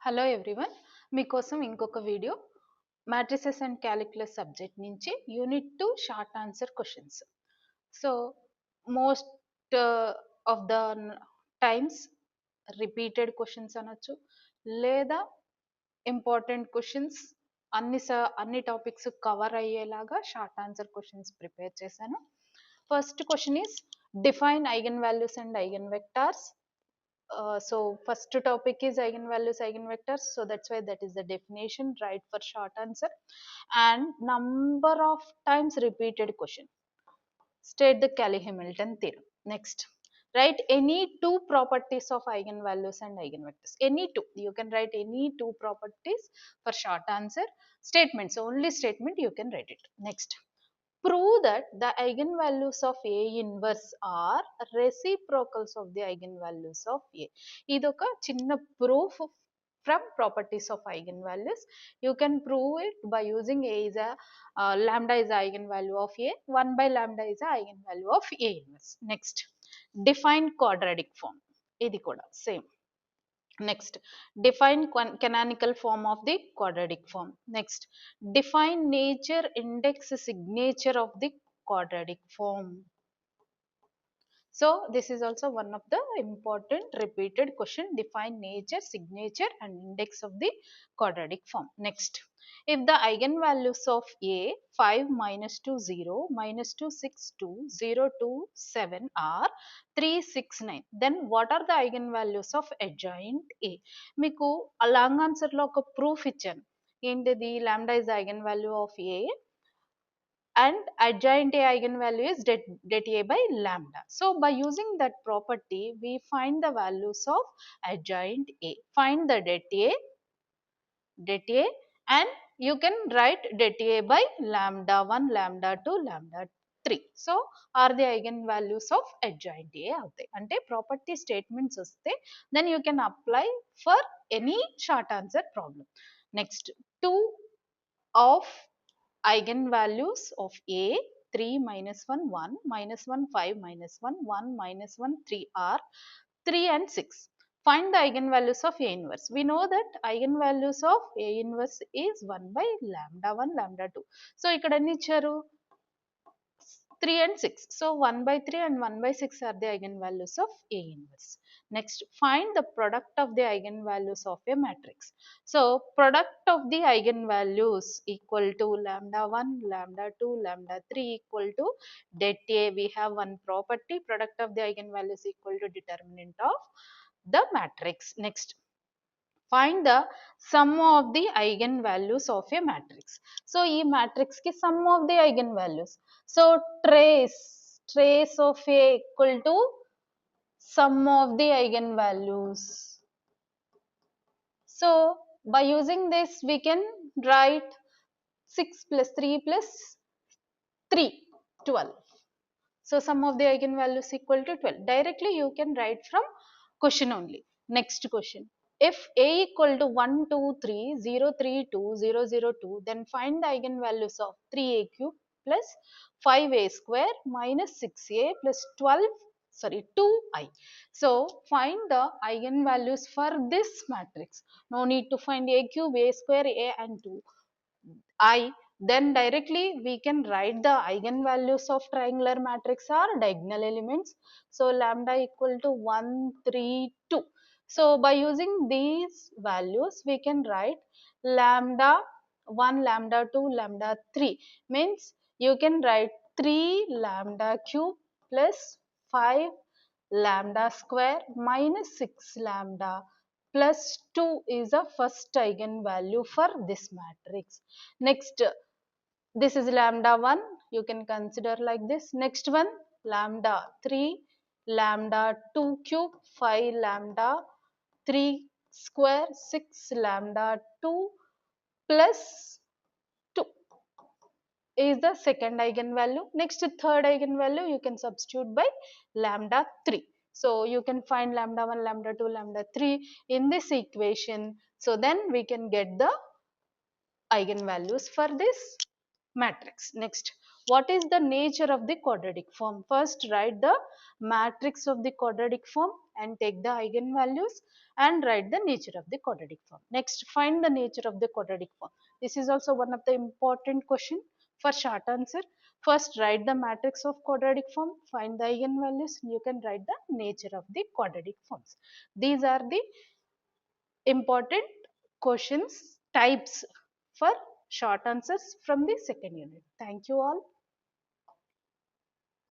Hello everyone, మీకోసం ఇంకొక video matrices and calculus subject నుంచి unit 2 short answer questions. So most of the times repeated questions అనొచ్చు, లేదా important questions అన్ని topics cover అయ్యేలాగా short answer questions prepare చేశాను. First question is define eigen values and eigen vectors. So first topic is eigenvalues, eigenvectors, so that's why that is the definition, right, for short answer. And number of times repeated question, state the Cayley-Hamilton theorem. Next, write any two properties of eigenvalues and eigenvectors. Any two, you can write any two properties for short answer. Statements, only statement you can write it. Next, prove that the eigenvalues of A inverse are reciprocals of the eigenvalues of A. ఇదొక చిన్న proof from properties of eigenvalues. You can prove it by using A is a lambda is the eigenvalue of A, 1 by lambda is the eigenvalue of A inverse. Next, define quadratic form. ఇది కూడా same. Next, define canonical form of the quadratic form. Next, define nature, index, signature of the quadratic form. So this is also one of the important repeated question. Define nature, signature and index of the quadratic form. Next, if the eigenvalues of A 5 minus 2 0 minus 2 6 2 0 2 7 are 3 6 9, then what are the eigenvalues of adjoint A? మీకు ఆ long answer లో ఒక proof ఇచ్చాను. ఏంటిది? Lambda is eigenvalue of A and adjoint A eigenvalue is det A by lambda. So by using that property we find the values of adjoint A. Find the det A and you can write det A by lambda 1, lambda 2, lambda 3. So are the eigenvalues of adjoint A అవుతాయి. అంటే property statements వస్తే then you can apply for any short answer problem. Next, 2 of eigenvalues of A 3 minus 1 1 minus 1 5 minus 1 1 minus 1 3 are 3 and 6. Find the eigenvalues of A inverse. We know that eigenvalues of A inverse is 1 by lambda 1 lambda 2. So ఇక్కడ ఎన్ని ఇచ్చారు? 3 and 6. So 1 by 3 and 1 by 6 are the eigenvalues of A inverse. Next, find the product of the eigenvalues of a matrix. So product of the eigenvalues equal to lambda 1, lambda 2, lambda 3 equal to det A. We have one property, product of the eigenvalues equal to determinant of the matrix. Next, find the sum of the eigenvalues of a matrix. So ఈ matrix కి sum of the eigenvalues. So trace of A equal to sum of the eigenvalues. So by using this we can write 6 plus 3 plus 3 12. So sum of the eigenvalues equal to 12. Directly you can write from question only. Next question, if A equal to 1 2 3 0 3 2 0 0 2, then find the eigenvalues of 3A cube plus 5A square minus 6A plus 2I. So find the eigenvalues for this matrix. No need to find A cube, A square, A and 2I. Then directly we can write the eigenvalues of triangular matrix are diagonal elements. So lambda equal to 1 3 2. So by using these values we can write lambda 1, lambda 2, lambda 3, means you can write 3 lambda cube plus 5 lambda square minus 6 lambda plus 2 is the first eigenvalue for this matrix. Next, this is lambda 1, you can consider like this. Next one, lambda 3, lambda 2 cube, 5 lambda 3 square, 6 lambda 2 plus 2 is the second eigenvalue. Next, third eigenvalue you can substitute by lambda 3. So you can find lambda 1, lambda 2, lambda 3 in this equation. So then we can get the eigenvalues for this matrix. Next, what is the nature of the quadratic form? First write the matrix of the quadratic form. and take the eigenvalues and write the nature of the quadratic form. Next, find the nature of the quadratic form. This is also one of the important question for short answer. First, write the matrix of quadratic form, find the eigenvalues, and you can write the nature of the quadratic forms. These are the important questions types for short answers from the second unit. Thank you all.